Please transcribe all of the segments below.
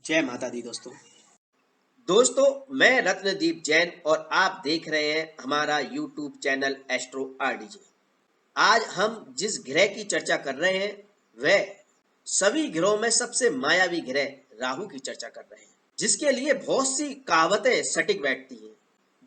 जय माता दी दोस्तों मैं रत्नदीप जैन और आप देख रहे हैं हमारा यूट्यूब चैनल एस्ट्रो आरडीजे। आज हम जिस ग्रह की चर्चा कर रहे हैं वह सभी ग्रहों में सबसे मायावी ग्रह राहु की चर्चा कर रहे हैं, जिसके लिए बहुत सी कहावतें सटीक बैठती हैं।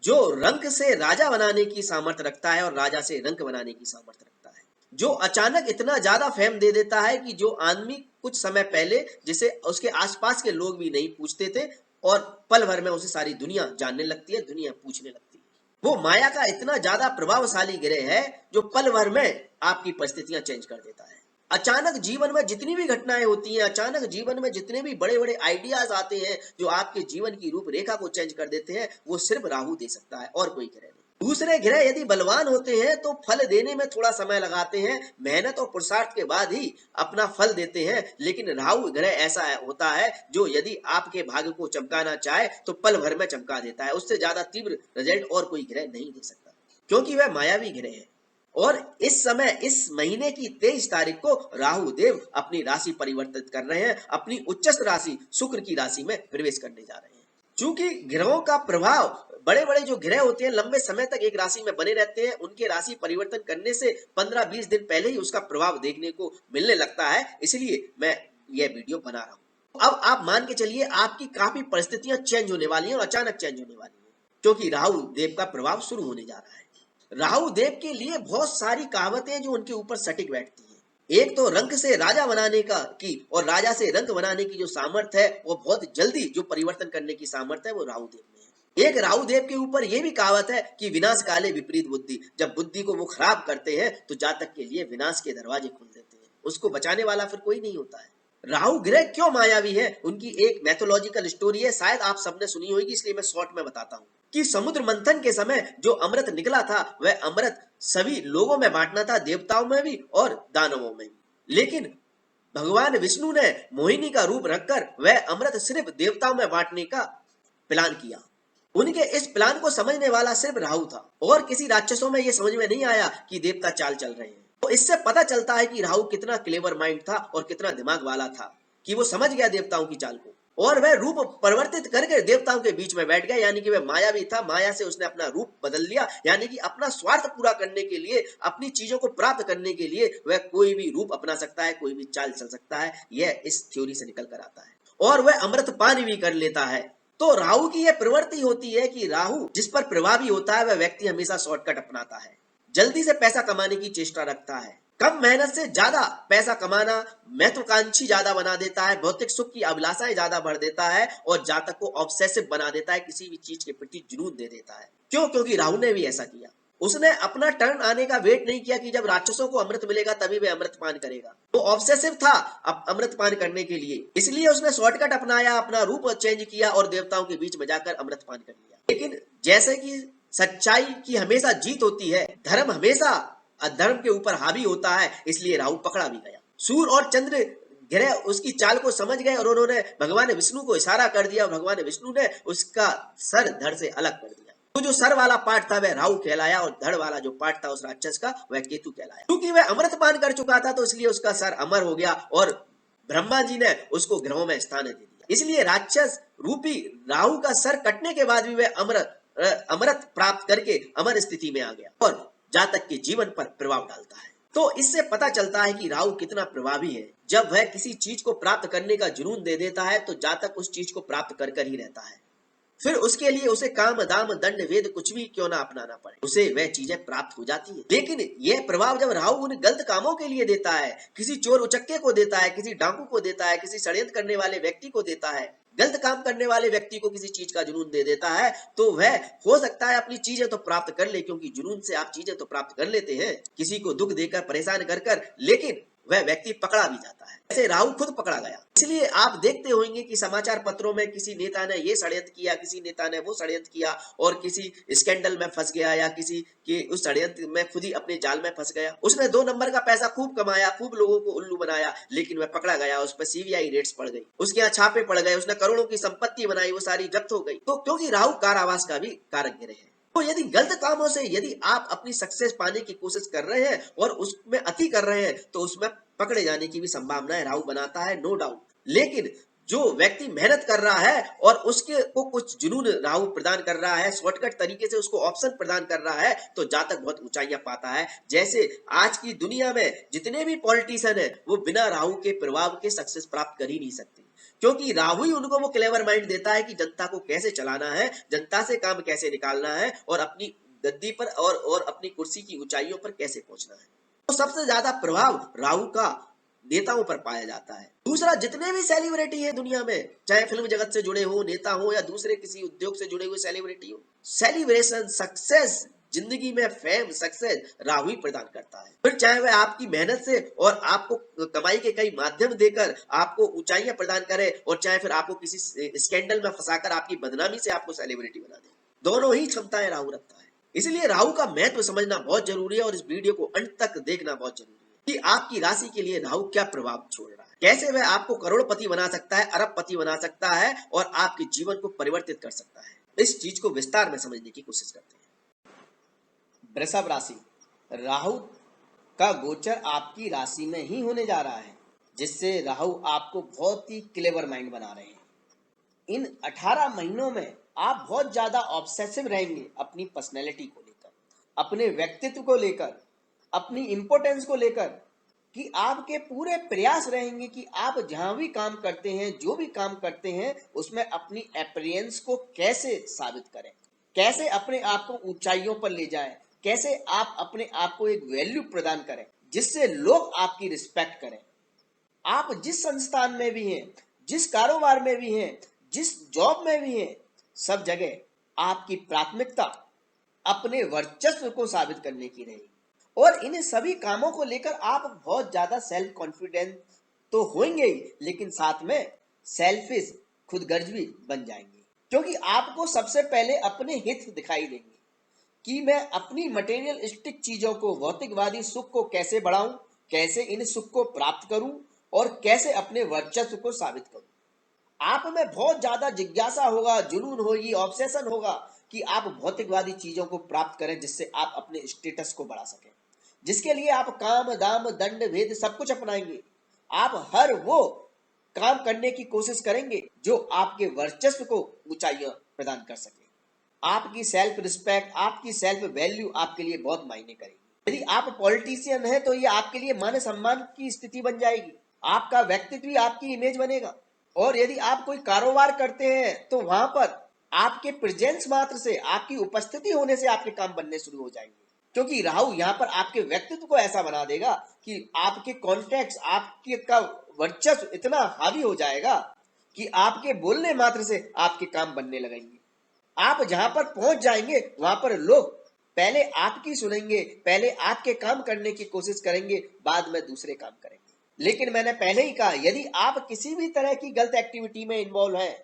जो रंक से राजा बनाने की सामर्थ्य रखता है और राजा से रंक बनाने की सामर्थ्य रखता है, जो अचानक इतना ज्यादा फेम दे देता है कि जो आदमी कुछ समय पहले जिसे उसके आसपास के लोग भी नहीं पूछते थे और पल भर में उसे सारी दुनिया जानने लगती है, दुनिया पूछने लगती है। वो माया का इतना ज्यादा प्रभावशाली ग्रह है जो पल भर में आपकी परिस्थितियां चेंज कर देता है। अचानक जीवन में जितनी भी घटनाएं होती हैं, अचानक जीवन में जितने भी बड़े बड़े आइडियाज आते हैं जो आपके जीवन की रूपरेखा को चेंज कर देते हैं, वो सिर्फ राहु दे सकता है और कोई ग्रह नहीं। दूसरे ग्रह यदि बलवान होते हैं तो फल देने में थोड़ा समय लगाते हैं, मेहनत और पुरुषार्थ के बाद ही अपना फल देते हैं, लेकिन राहु ग्रह ऐसा होता है जो यदि आपके भाग्य को चमकाना चाहे तो पल भर में चमका देता है। उससे ज्यादा तीव्र रिजल्ट और कोई ग्रह नहीं दे सकता, क्योंकि वह मायावी ग्रह है। और इस समय इस महीने की 23 तारीख को राहु देव अपनी राशि परिवर्तित कर रहे हैं, अपनी उच्चस्थ राशि शुक्र की राशि में प्रवेश करने जा रहे हैं। चूंकि ग्रहों का प्रभाव, बड़े बड़े जो ग्रह होते हैं लंबे समय तक एक राशि में बने रहते हैं, उनके राशि परिवर्तन करने से 15-20 दिन पहले ही उसका प्रभाव देखने को मिलने लगता है, इसलिए मैं यह वीडियो बना रहा हूं। अब आप मान के चलिए आपकी काफी परिस्थितियां चेंज होने वाली हैं और अचानक चेंज होने वाली हैं, क्योंकि राहु देव का प्रभाव शुरू होने जा रहा है। राहु देव के लिए बहुत सारी कहावतें जो उनके ऊपर सटीक बैठती हैं। एक तो रंक से राजा बनाने का की और राजा से रंक बनाने की जो सामर्थ्य है वो बहुत जल्दी जो परिवर्तन करने की सामर्थ्य है वो राहु देव में है। एक राहु देव के ऊपर ये भी कहावत है कि विनाश काले विपरीत बुद्धि, जब बुद्धि को वो खराब करते हैं तो जातक के लिए विनाश के दरवाजे खुल देते हैं, उसको बचाने वाला फिर कोई नहीं होता है। राहु ग्रह क्यों मायावी है, उनकी एक मैथोलॉजिकल स्टोरी है, शायद आप सबने सुनी होगी, इसलिए मैं शॉर्ट में बताता हूँ कि समुद्र मंथन के समय जो अमृत निकला था वह अमृत सभी लोगों में बांटना था, देवताओं में भी और दानवों में भी। लेकिन भगवान विष्णु ने मोहिनी का रूप रखकर वह अमृत सिर्फ देवताओं में बांटने का प्लान किया। उनके इस प्लान को समझने वाला सिर्फ राहु था और किसी राक्षसों में यह समझ में नहीं आया कि देवता चाल चल रहे हैं। तो इससे पता चलता है कि राहु कितना क्लेवर माइंड था और कितना दिमाग वाला था कि वो समझ गया देवताओं की चाल को और वह रूप परिवर्तित करके देवताओं के बीच में बैठ गया। यानी कि वह मायावी था, माया से उसने अपना रूप बदल लिया, यानी कि अपना स्वार्थ पूरा करने के लिए, अपनी चीजों को प्राप्त करने के लिए वह कोई भी रूप अपना सकता है, कोई भी चाल चल सकता है। यह इस थ्योरी से निकल कर आता है और वह अमृत पान भी कर लेता है। तो राहु की यह प्रवृत्ति होती है कि राहु जिस पर प्रभावी होता है वह व्यक्ति हमेशा शॉर्टकट अपनाता है, जल्दी से पैसा कमाने की चेष्टा रखता है, कम मेहनत से ज्यादा पैसा कमाना महत्वाकांक्षी ज्यादा बना देता है, भौतिक सुख की अभिलाषाएं ज्यादा बढ़ देता है और जातक को ऑब्सेसिव बना देता है, किसी भी चीज के प्रति जुनून दे देता है। क्यों? क्योंकि राहु ने भी ऐसा किया। उसने अपना टर्न आने का वेट नहीं किया कि जब राक्षसों को अमृत मिलेगा तभी वह अमृत पान करेगा। वो ऑब्सेसिव था अब अमृत पान करने के लिए, इसलिए उसने शॉर्टकट अपनाया, अपना रूप चेंज किया और देवताओं के बीच में जाकर अमृत पान कर लिया। लेकिन जैसे कि सच्चाई की हमेशा जीत होती है, धर्म हमेशा अधर्म के ऊपर हावी होता है, इसलिए राहु पकड़ा भी गया। सूर्य और चंद्र ग्रह उसकी चाल को समझ गए और उन्होंने भगवान विष्णु को इशारा कर दिया और भगवान विष्णु ने उसका सर धड़ से अलग कर दिया। तो जो सर वाला पार्ट था वह राहु कहलाया और धड़ वाला जो पार्ट था उस राक्षस का वह केतु कहलाया। क्योंकि वह अमृत पान कर चुका था तो इसलिए उसका सर अमर हो गया और ब्रह्मा जी ने उसको ग्रहों में स्थान दे दिया। इसलिए राक्षस रूपी राहु का सर कटने के बाद भी वह अमृत प्राप्त करके अमर स्थिति में आ गया और जातक के जीवन पर प्रभाव डालता है। तो इससे पता चलता है कि राहु कितना प्रभावी है। जब वह किसी चीज को प्राप्त करने का जुनून दे देता है तो जातक उस चीज को प्राप्त कर कर ही रहता है, फिर उसके लिए उसे काम दाम दंड वेद कुछ भी क्यों ना अपनाना पड़े, उसे वह चीजें प्राप्त हो जाती है। लेकिन यह प्रभाव जब राहु उन गलत कामों के लिए देता है, किसी चोर उचक्के को देता है, किसी डाकू को देता है, किसी षड्यंत्र करने वाले व्यक्ति को देता है, गलत काम करने वाले व्यक्ति को किसी चीज का जुनून दे देता है, तो वह हो सकता है अपनी चीजें तो प्राप्त कर ले, क्योंकि जुनून से आप चीजें तो प्राप्त कर लेते हैं, किसी को दुख देकर परेशान कर कर, लेकिन वह व्यक्ति पकड़ा भी जाता है। ऐसे राहु खुद पकड़ा गया। इसलिए आप देखते होंगे कि समाचार पत्रों में किसी नेता ने ये षड्यंत्र किया, किसी नेता ने वो षड्यंत्र किया और किसी स्कैंडल में फंस गया या किसी के उस षड्यंत्र में खुद ही अपने जाल में फंस गया। उसने 2 नंबर का पैसा खूब कमाया, खूब लोगों को उल्लू बनाया, लेकिन वह पकड़ा गया, उस पर सीबीआई रेड्स पड़ गई, उसके यहाँ छापे पड़ गए, उसने करोड़ों की संपत्ति बनाई, वो सारी जब्त हो गई। तो क्योंकि राहु कारावास का भी कारक ग्रह है। तो यदि गलत कामों से यदि आप अपनी सक्सेस पाने की कोशिश कर रहे हैं और उसमें अति कर रहे हैं तो उसमें पकड़े जाने की भी संभावना है, राहु बनाता है, नो डाउट। लेकिन जो व्यक्ति मेहनत कर रहा है और उसके को कुछ जुनून राहु प्रदान कर रहा है, शॉर्टकट तरीके से उसको ऑप्शन प्रदान कर रहा है, तो जातक बहुत ऊंचाइयां पाता है। जैसे आज की दुनिया में जितने भी पॉलिटिशियन है वो बिना राहु के प्रभाव के सक्सेस प्राप्त कर ही नहीं सकते, क्योंकि राहु ही उनको वो क्लेवर माइंड देता है कि जनता को कैसे चलाना है, जनता से काम कैसे निकालना है और अपनी गद्दी पर और अपनी कुर्सी की ऊंचाइयों पर कैसे पहुंचना है। तो सबसे ज्यादा प्रभाव राहु का नेताओं पर पाया जाता है। दूसरा, जितने भी सेलिब्रिटी है दुनिया में, चाहे फिल्म जगत से जुड़े हो, नेता हो या दूसरे किसी उद्योग से जुड़े हुए सेलिब्रिटी हो, सेलिब्रेशन, सक्सेस, जिंदगी में फेम, सक्सेस राहु ही प्रदान करता है। फिर चाहे वह आपकी मेहनत से और आपको कमाई के कई माध्यम देकर आपको ऊंचाइयां प्रदान करे, और चाहे फिर आपको किसी स्कैंडल में फंसाकर आपकी बदनामी से आपको सेलिब्रिटी बना दे, दोनों ही क्षमताएं राहु रखता है। इसलिए राहु का महत्व समझना बहुत जरूरी है और इस वीडियो को अंत तक देखना बहुत जरूरी है कि आपकी राशि के लिए राहु क्या प्रभाव छोड़ रहा है, कैसे वह आपको करोड़पति बना सकता है, अरबपति बना सकता है और आपके जीवन को परिवर्तित कर सकता है। इस चीज को विस्तार में समझने की कोशिश करते हैं। वृषभ राशि, राहु का गोचर आपकी राशि में ही होने जा रहा है, जिससे राहु आपको बहुत ही क्लेवर माइंड बना रहे हैं। इन 18 महीनों में आप बहुत ज्यादा ऑब्सेसिव रहेंगे अपनी पर्सनैलिटी को लेकर, अपने व्यक्तित्व को लेकर, अपनी इंपोर्टेंस को लेकर, कि आपके पूरे प्रयास रहेंगे कि आप जहां भी काम करते हैं, जो भी काम करते हैं, उसमें अपनी अपीयरेंस को कैसे साबित करें, कैसे अपने आप को ऊंचाइयों पर ले जाएं, कैसे आप अपने आप को एक वैल्यू प्रदान करें जिससे लोग आपकी रिस्पेक्ट करें। आप जिस संस्थान में भी हैं, जिस कारोबार में भी हैं, जिस जॉब में भी हैं, सब जगह आपकी प्राथमिकता अपने वर्चस्व को साबित करने की रहेगी। और इन सभी कामों को लेकर आप बहुत ज्यादा सेल्फ कॉन्फिडेंट तो होंगे ही, लेकिन साथ में सेल्फिश, खुदगर्ज भी बन जाएंगे, क्योंकि आपको सबसे पहले अपने हित दिखाई देंगे कि मैं अपनी मटेरियलिस्टिक चीजों को, भौतिकवादी सुख को कैसे बढ़ाऊं, कैसे इन सुख को प्राप्त करूं और कैसे अपने वर्चस्व को साबित करूं। आप में बहुत ज्यादा जिज्ञासा होगा, जुनून होगी, ऑब्सेशन होगा कि आप भौतिकवादी चीजों को प्राप्त करें जिससे आप अपने स्टेटस को बढ़ा सकें, जिसके लिए आप काम, दाम, दंड, भेद सब कुछ अपनाएंगे। आप हर वो काम करने की कोशिश करेंगे जो आपके वर्चस्व को ऊंचाइयां प्रदान कर सके। आपकी सेल्फ रिस्पेक्ट, आपकी सेल्फ वैल्यू आपके लिए बहुत मायने करेगी। यदि आप पॉलिटिशियन हैं तो ये आपके लिए मान सम्मान की स्थिति बन जाएगी, आपका व्यक्तित्व भी आपकी इमेज बनेगा। और यदि आप कोई कारोबार करते हैं तो वहां पर आपके प्रेजेंस मात्र से, आपकी उपस्थिति होने से आपके काम बनने शुरू हो जाएंगे, क्योंकि राहु यहाँ पर आपके व्यक्तित्व को ऐसा बना देगा कि आपके कॉन्टेक्ट, आपके का वर्चस्व इतना हावी हो जाएगा कि आपके बोलने मात्र से आपके काम बनने लगेंगे। आप जहां पर पहुंच जाएंगे वहां पर लोग पहले आपकी सुनेंगे, पहले आपके काम करने की कोशिश करेंगे, बाद में दूसरे काम करेंगे। लेकिन मैंने पहले ही कहा, यदि आप किसी भी तरह की गलत एक्टिविटी में इन्वॉल्व हैं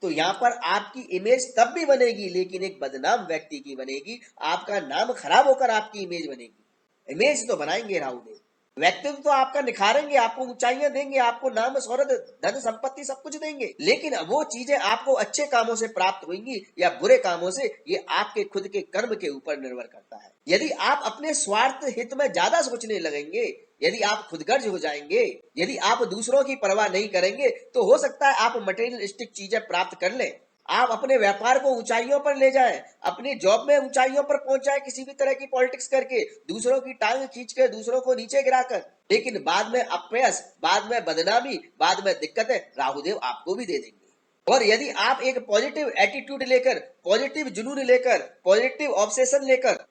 तो यहाँ पर आपकी इमेज तब भी बनेगी, लेकिन एक बदनाम व्यक्ति की बनेगी। आपका नाम खराब होकर आपकी इमेज बनेगी। इमेज तो बनाएंगे राहु देव, व्यक्तित्व तो आपका निखारेंगे, आपको ऊंचाइयां देंगे, आपको नाम, शोहरत, धन संपत्ति सब कुछ देंगे, लेकिन वो चीजें आपको अच्छे कामों से प्राप्त होंगी या बुरे कामों से, ये आपके खुद के कर्म के ऊपर निर्भर करता है। यदि आप अपने स्वार्थ हित में ज्यादा सोचने लगेंगे, यदि आप खुदगर्ज हो जाएंगे, यदि आप दूसरों की परवाह नहीं करेंगे, तो हो सकता है आप मटेरियलिस्टिक चीजें प्राप्त कर लें, आप अपने व्यापार को ऊंचाइयों पर ले जाएं, अपनी जॉब में ऊंचाइयों पर पहुंच जाएं किसी भी तरह की पॉलिटिक्स करके, दूसरों की टांग खींचकर, दूसरों को नीचे गिराकर, लेकिन बाद में अपयश, बाद में बदनामी, बाद में दिक्कतें राहुदेव आपको भी दे देंगे। और यदि आप एक पॉजिटिव एटीट्यूड लेकर, पॉजिटिव जुनून लेकर, पॉजिटिव ऑब्सेशन लेकर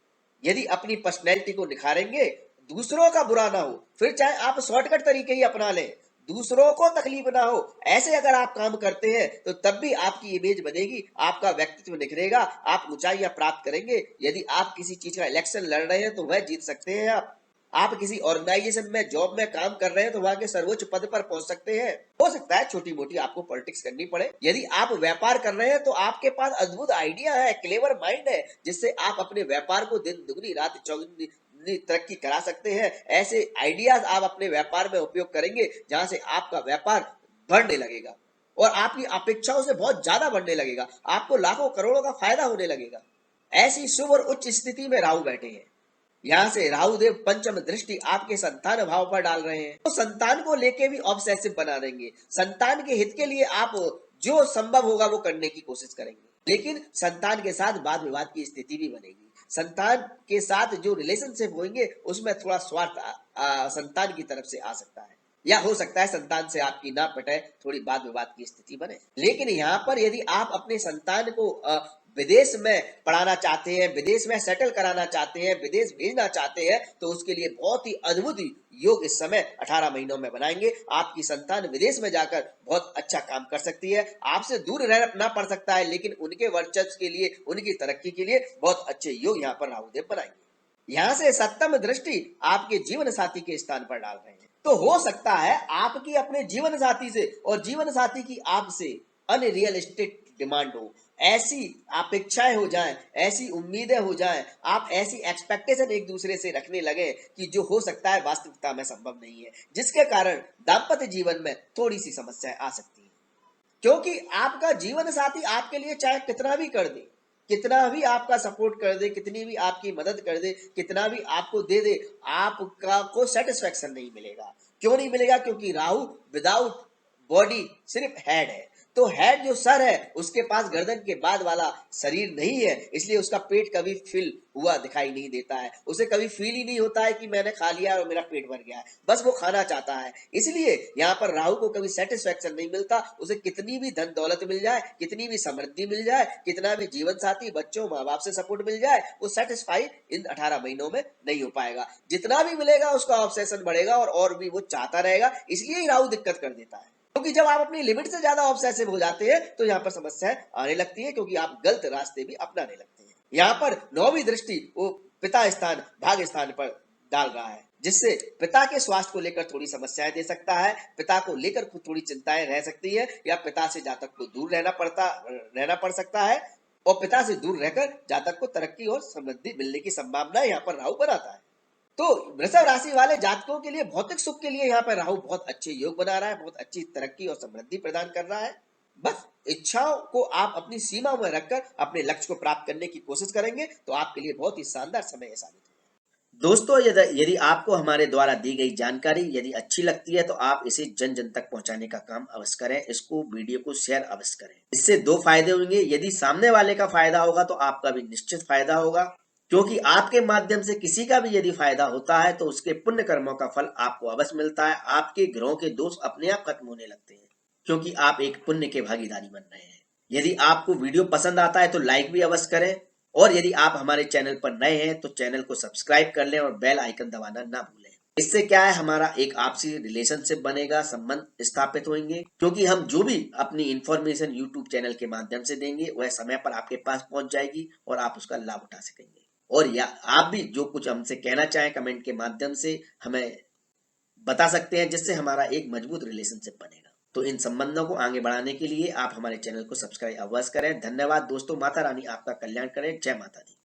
यदि अपनी पर्सनैलिटी को निखारेंगे, दूसरों का बुरा ना हो, फिर चाहे आप शॉर्टकट तरीके ही अपना लें, दूसरों को तकलीफ ना हो, ऐसे अगर आप काम करते हैं तो तब भी आपकी इमेज बनेगी, आपका व्यक्तित्व निखरेगा, आप ऊंचाइयां प्राप्त करेंगे। यदि आप किसी चीज का इलेक्शन लड़ रहे हैं तो वह जीत सकते हैं। आप किसी ऑर्गेनाइजेशन में, जॉब में काम कर रहे हैं तो वहां के सर्वोच्च पद पर पहुंच सकते हैं। हो सकता है छोटी मोटी आपको पॉलिटिक्स करनी पड़े। यदि आप व्यापार कर रहे हैं तो आपके पास अद्भुत आइडिया है, क्लेवर माइंड है, जिससे आप अपने व्यापार को दिन दुगनी रात चौगुनी तरक्की करा सकते हैं। ऐसे आइडियाज आप अपने व्यापार में उपयोग करेंगे जहां से आपका व्यापार बढ़ने लगेगा और आपकी अपेक्षाओं से बहुत ज्यादा बढ़ने लगेगा, आपको लाखों करोड़ों का फायदा होने लगेगा। ऐसी शुभ और उच्च स्थिति में राहु बैठे हैं। यहाँ से राहु देव पंचम दृष्टि आपके संतान भाव पर डाल रहे हैं, तो संतान को लेके भी ऑब्सेसिव बना देंगे। संतान के हित के लिए आप जो संभव होगा वो करने की कोशिश करेंगे, लेकिन संतान के साथ वाद विवाद की स्थिति भी बनेगी। संतान के साथ जो रिलेशनशिप होंगे उसमें थोड़ा स्वार्थ संतान की तरफ से आ सकता है, या हो सकता है संतान से आपकी ना पटे, थोड़ी वाद विवाद की स्थिति बने। लेकिन यहाँ पर यदि आप अपने संतान को विदेश में पढ़ाना चाहते हैं, विदेश में सेटल कराना चाहते हैं, विदेश भेजना चाहते हैं, तो उसके लिए बहुत ही अद्भुत योग इस समय 18 महीनों में बनाएंगे। आपकी संतान विदेश में जाकर बहुत अच्छा काम कर सकती है, आपसे दूर रहना पड़ सकता है, लेकिन उनके वर्चस्व के लिए, उनकी तरक्की के लिए बहुत अच्छे योग यहाँ पर राहुदेव बनाएंगे। यहाँ से सप्तम दृष्टि आपके जीवन साथी के स्थान पर डाल रहे हैं, तो हो सकता है आपकी अपने जीवन साथी से और जीवन साथी की आपसे अनरियलिस्टिक डिमांड हो, ऐसी अपेक्षाएं हो जाएं, ऐसी उम्मीदें हो जाएं, आप ऐसी एक्सपेक्टेशन एक दूसरे से रखने लगे कि जो हो सकता है वास्तविकता में संभव नहीं है, जिसके कारण दाम्पत्य जीवन में थोड़ी सी समस्याएं आ सकती है। क्योंकि आपका जीवन साथी आपके लिए चाहे कितना भी कर दे, कितना भी आपका सपोर्ट कर दे, कितनी भी आपकी मदद कर दे, कितना भी आपको दे दे, आपका को सेटिस्फेक्शन नहीं मिलेगा। क्यों नहीं मिलेगा? क्योंकि राहु विदाउट बॉडी सिर्फ हेड है, तो हेड जो सर है उसके पास गर्दन के बाद वाला शरीर नहीं है, इसलिए उसका पेट कभी फिल हुआ दिखाई नहीं देता है, उसे कभी फील ही नहीं होता है कि मैंने खा लिया और मेरा पेट भर गया है, बस वो खाना चाहता है। इसलिए यहाँ पर राहु को कभी सेटिस्फेक्शन नहीं मिलता, उसे कितनी भी धन दौलत मिल जाए, कितनी भी समृद्धि मिल जाए, कितना भी जीवन साथी, बच्चों, माँ बाप से सपोर्ट मिल जाए, वो सेटिस्फाई इन 18 महीनों में नहीं हो पाएगा। जितना भी मिलेगा उसका ऑब्सेशन बढ़ेगा और भी वो चाहता रहेगा, इसलिए ही राहु दिक्कत कर देता है। क्योंकि जब आप अपनी लिमिट से ज्यादा ऑब्सेसिव हो जाते हैं तो यहाँ पर समस्याएं आने लगती है, क्योंकि आप गलत रास्ते भी अपनाने लगते हैं। यहाँ पर नौवीं दृष्टि वो पिता स्थान, भाग स्थान पर डाल रहा है, जिससे पिता के स्वास्थ्य को लेकर थोड़ी समस्याएं दे सकता है, पिता को लेकर थोड़ी चिंताएं रह सकती है, या पिता से जातक को दूर रहना पड़ सकता है, और पिता से दूर रहकर जातक को तरक्की और समृद्धि मिलने की संभावना यहाँ पर राहु बनाता है। तो वृषभ राशि वाले जातकों के लिए भौतिक सुख के लिए यहाँ पर राहु बहुत अच्छे योग बना रहा है, बहुत अच्छी तरक्की और समृद्धि प्रदान कर रहा है। बस इच्छाओं को आप अपनी सीमा में रखकर अपने लक्ष्य को प्राप्त करने की कोशिश करेंगे तो आपके लिए बहुत ही शानदार समय साबित होगा। दोस्तों, यदि आपको हमारे द्वारा दी गई जानकारी यदि अच्छी लगती है तो आप इसे जन जन तक पहुंचाने का काम अवश्य करें, इसको वीडियो को शेयर अवश्य करें। इससे दो फायदे होंगे, यदि सामने वाले का फायदा होगा तो आपका भी निश्चित फायदा होगा, क्योंकि आपके माध्यम से किसी का भी यदि फायदा होता है तो उसके पुण्य कर्मों का फल आपको अवश्य मिलता है। आपके ग्रहों के दोष अपने आप खत्म होने लगते हैं, क्योंकि आप एक पुण्य के भागीदारी बन रहे हैं। यदि आपको वीडियो पसंद आता है तो लाइक भी अवश्य करें, और यदि आप हमारे चैनल पर नए हैं तो चैनल को सब्सक्राइब कर लें और बेल आइकन दबाना ना भूलें। इससे क्या है, हमारा एक आपसी रिलेशनशिप बनेगा, संबंध स्थापित होंगे, क्योंकि हम जो भी अपनी इंफॉर्मेशन यूट्यूब चैनल के माध्यम से देंगे वह समय पर आपके पास पहुंच जाएगी और आप उसका लाभ उठा सकेंगे। और या आप भी जो कुछ हमसे कहना चाहें कमेंट के माध्यम से हमें बता सकते हैं, जिससे हमारा एक मजबूत रिलेशनशिप बनेगा। तो इन संबंधों को आगे बढ़ाने के लिए आप हमारे चैनल को सब्सक्राइब अवश्य करें। धन्यवाद दोस्तों। माता रानी आपका कल्याण करें। जय माता दी।